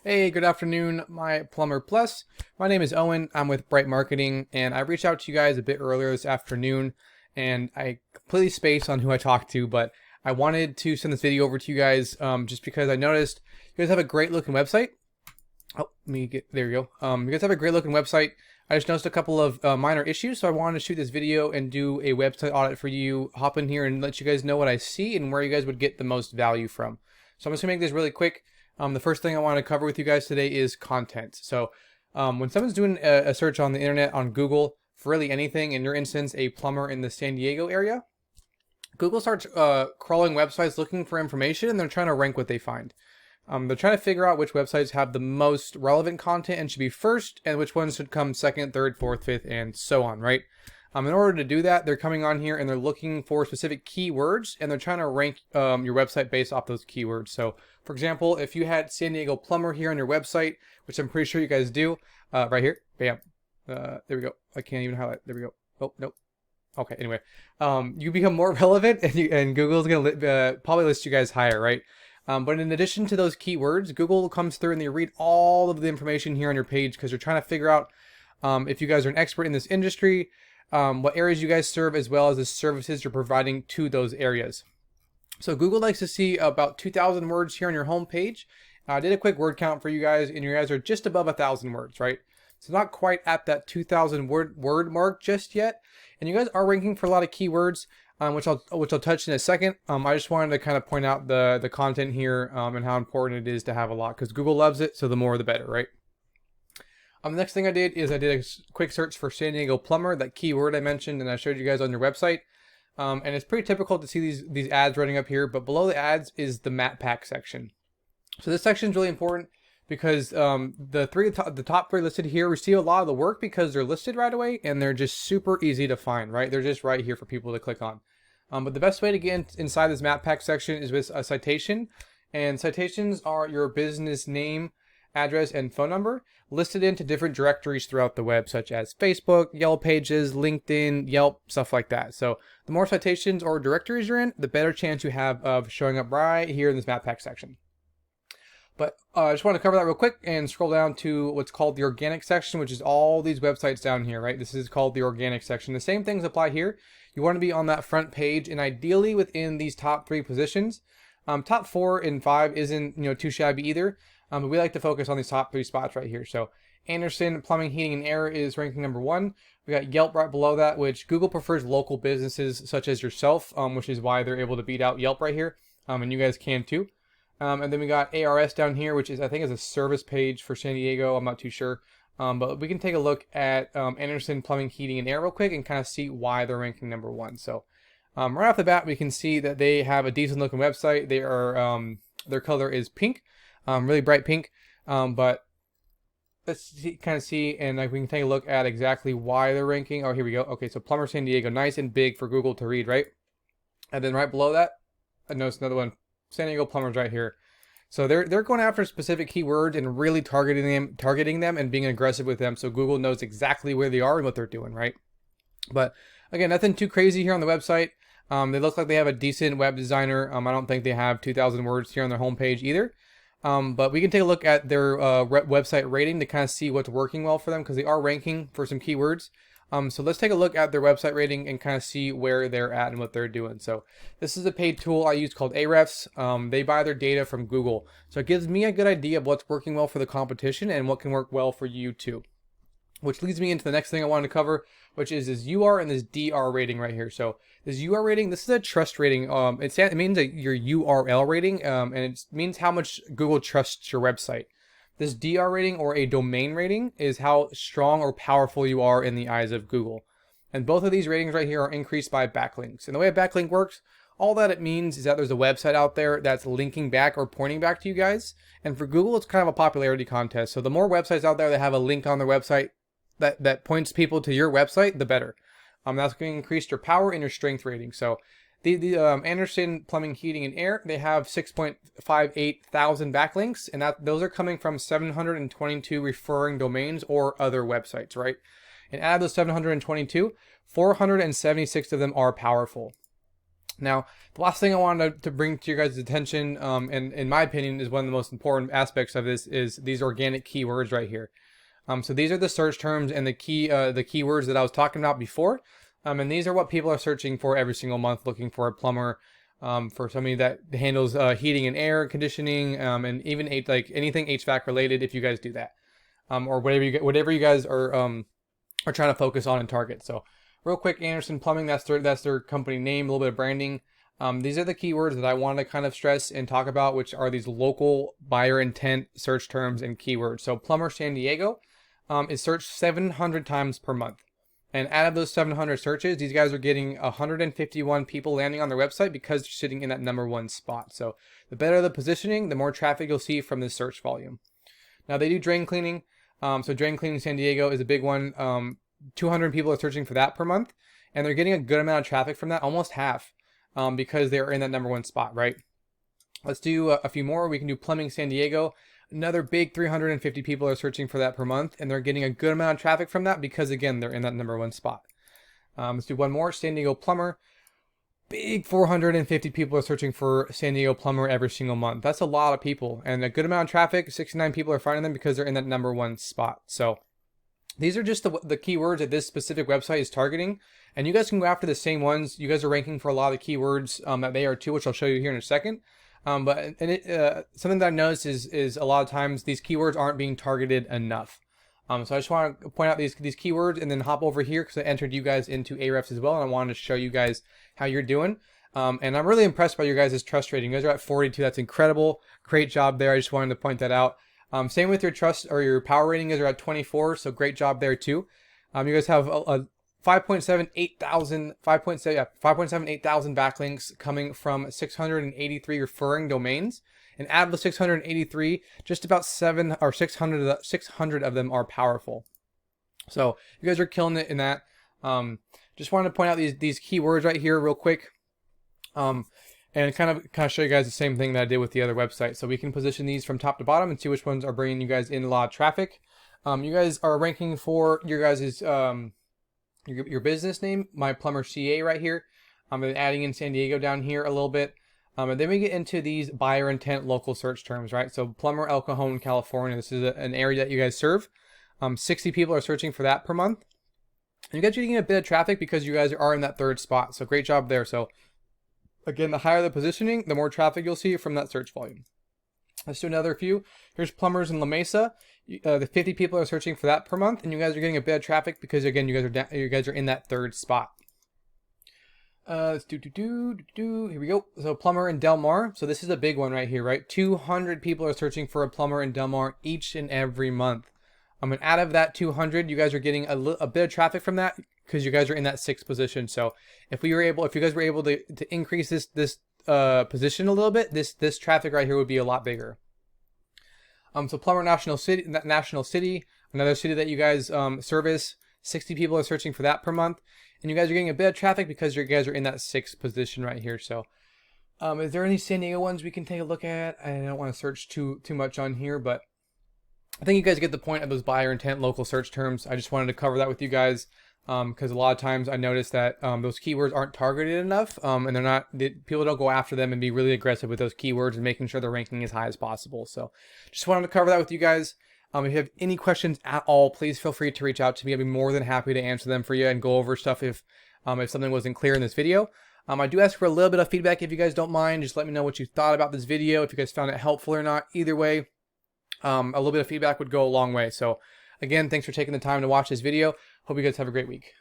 Hey, good afternoon, my Plumber Plus. My name is Owen. I'm with Bright Marketing, and I reached out to you guys a bit earlier this afternoon, and I completely spaced on who I talked to, but I wanted to send this video over to you guys just because I noticed you guys have a great looking website. Oh, there you go. You guys have a great looking website. I just noticed a couple of minor issues, so I wanted to shoot this video and do a website audit for you, hop in here and let you guys know what I see and where you guys would get the most value from. So I'm just gonna make this really quick. The first thing I want to cover with you guys today is content. So when someone's doing a search on the internet, on Google, for really anything, in your instance, a plumber in the San Diego area, Google starts crawling websites looking for information, and they're trying to rank what they find. They're trying to figure out which websites have the most relevant content and should be first, and which ones should come second, third, fourth, fifth, and so on, right? In order to do that, they're coming on here and they're looking for specific keywords, and they're trying to rank your website based off those keywords. So, for example, if you had San Diego Plumber here on your website, which I'm pretty sure you guys do, right here, bam, there we go. I can't even highlight. There we go. Oh, nope. Okay, anyway, you become more relevant, and Google's gonna probably list you guys higher, right? But in addition to those keywords, Google comes through and they read all of the information here on your page because they're trying to figure out if you guys are an expert in this industry, what areas you guys serve, as well as the services you're providing to those areas. So Google likes to see about 2,000 words here on your home page. I did a quick word count for you guys, and you guys are just above 1,000 words, right? So not quite at that 2,000 word mark just yet. And you guys are ranking for a lot of keywords, which I'll touch in a second. I just wanted to kind of point out the content here and how important it is to have a lot, because Google loves it, so the more the better, right? The next thing I did is I did a quick search for San Diego Plumber, that keyword I mentioned, and I showed you guys on your website. And it's pretty typical to see these ads running up here, but below the ads is the map pack section. So this section is really important because the top three listed here receive a lot of the work because they're listed right away and they're just super easy to find, right? They're just right here for people to click on. But the best way to get inside this map pack section is with a citation, and citations are your business name, address, and phone number listed into different directories throughout the web, such as Facebook, Yellow Pages, LinkedIn, Yelp, stuff like that. So the more citations or directories you're in, the better chance you have of showing up right here in this map pack section. But I just want to cover that real quick and scroll down to what's called the organic section, which is all these websites down here, right? This is called the organic section. The same things apply here. You want to be on that front page and ideally within these top three positions. Top 4 and 5 isn't too shabby either. But we like to focus on these top 3 spots right here. So Anderson Plumbing, Heating, and Air is ranking number 1. We got Yelp right below that, which Google prefers local businesses such as yourself, which is why they're able to beat out Yelp right here. And you guys can too. And then we got ARS down here, which I think is a service page for San Diego. I'm not too sure. But we can take a look at Anderson Plumbing, Heating, and Air real quick and kind of see why they're ranking number 1. So right off the bat, we can see that they have a decent looking website. They are their color is pink. Really bright pink, but let's kind of see, and we can take a look at exactly why they're ranking. Oh, here we go. Okay, so Plumber San Diego, nice and big for Google to read, right? And then right below that, I noticed another one, San Diego Plumbers right here. So they're going after specific keywords and really targeting them and being aggressive with them, so Google knows exactly where they are and what they're doing, right? But again, nothing too crazy here on the website. They look like they have a decent web designer. I don't think they have 2,000 words here on their homepage either. But we can take a look at their website rating to kind of see what's working well for them, because they are ranking for some keywords. So let's take a look at their website rating and kind of see where they're at and what they're doing. So this is a paid tool I use called Ahrefs. They buy their data from Google. So it gives me a good idea of what's working well for the competition and what can work well for you too. Which leads me into the next thing I wanted to cover, which is this UR and this DR rating right here. So this UR rating, this is a trust rating. It means your URL rating, and it means how much Google trusts your website. This DR rating, or a domain rating, is how strong or powerful you are in the eyes of Google. And both of these ratings right here are increased by backlinks. And the way a backlink works, all that it means is that there's a website out there that's linking back or pointing back to you guys. And for Google, it's kind of a popularity contest. So the more websites out there that have a link on their website that points people to your website, the better. That's going to increase your power and your strength rating. So the Anderson Plumbing, Heating, and Air, they have 6.58 thousand backlinks, and those are coming from 722 referring domains or other websites, right? And out of those 722, 476 of them are powerful. Now, the last thing I wanted to bring to your guys' attention, and in my opinion is one of the most important aspects of this, is these organic keywords right here. So these are the search terms and the keywords that I was talking about before. And these are what people are searching for every single month, looking for a plumber, for somebody that handles heating and air conditioning, and even like anything HVAC related. If you guys do that, or whatever you guys are trying to focus on and target. So, real quick, Anderson Plumbing. That's their company name. A little bit of branding. These are the keywords that I want to kind of stress and talk about, which are these local buyer intent search terms and keywords. So, Plumber San Diego is searched 700 times per month. And out of those 700 searches, these guys are getting 151 people landing on their website because they're sitting in that #1 spot. So the better the positioning, the more traffic you'll see from this search volume. Now they do drain cleaning. So drain cleaning San Diego is a big one. 200 people are searching for that per month. And they're getting a good amount of traffic from that, almost half, because they're in that #1 spot, right? Let's do a few more. We can do Plumbing San Diego. Another big 350 people are searching for that per month, and they're getting a good amount of traffic from that because, again, they're in that #1 spot. Let's do one more. San Diego Plumber. Big 450 people are searching for San Diego Plumber every single month. That's a lot of people, and a good amount of traffic. 69 people are finding them because they're in that #1 spot. So these are just the keywords that this specific website is targeting, and you guys can go after the same ones. You guys are ranking for a lot of the keywords that they are too, which I'll show you here in a second. But something that I noticed is a lot of times these keywords aren't being targeted enough. So I just want to point out these keywords and then hop over here because I entered you guys into Ahrefs as well, and I wanted to show you guys how you're doing. And I'm really impressed by your guys' trust rating. You guys are at 42. That's incredible. Great job there. I just wanted to point that out. Same with your trust or your power rating. You guys are at 24. So great job there too. You guys have a 5.78 thousand backlinks coming from 683 referring domains, and out of the 683, just about 600 of them are powerful. So you guys are killing it in that. Just wanted to point out these keywords right here real quick, and kind of show you guys the same thing that I did with the other website. So we can position these from top to bottom and see which ones are bringing you guys in a lot of traffic. You guys are ranking for your guys' your business name, My Plumber Ca right here. I'm adding in San Diego down here a little bit. And then we get into these buyer intent local search terms, right? So Plumber El Cajon, California. This is an area that you guys serve. 60 people are searching for that per month. And you guys are getting a bit of traffic because you guys are in that 3rd spot. So great job there. So again, the higher the positioning, the more traffic you'll see from that search volume. Let's do another few. Here's Plumbers in La Mesa. The 50 people are searching for that per month, and you guys are getting a bit of traffic because, again, you guys are in that 3rd spot. Let's do. Here we go. So plumber in Del Mar. So this is a big one right here, right? 200 people are searching for a plumber in Del Mar each and every month. And out of that 200, you guys are getting a bit of traffic from that because you guys are in that 6th position. So if you guys were able to increase this position a little bit, this traffic right here would be a lot bigger. So Plumber National City, another city that you guys service. 60 people are searching for that per month, and you guys are getting a bit of traffic because you guys are in that 6th position right here. So, is there any San Diego ones we can take a look at? I don't want to search too much on here, but I think you guys get the point of those buyer intent local search terms. I just wanted to cover that with you guys. Because a lot of times I notice that those keywords aren't targeted enough, and people don't go after them and be really aggressive with those keywords and making sure they're ranking as high as possible. So just wanted to cover that with you guys. If you have any questions at all, please feel free to reach out to me. I'd be more than happy to answer them for you and go over stuff if something wasn't clear in this video. I do ask for a little bit of feedback if you guys don't mind. Just let me know what you thought about this video, if you guys found it helpful or not. Either way, a little bit of feedback would go a long way. So again, thanks for taking the time to watch this video. Hope you guys have a great week.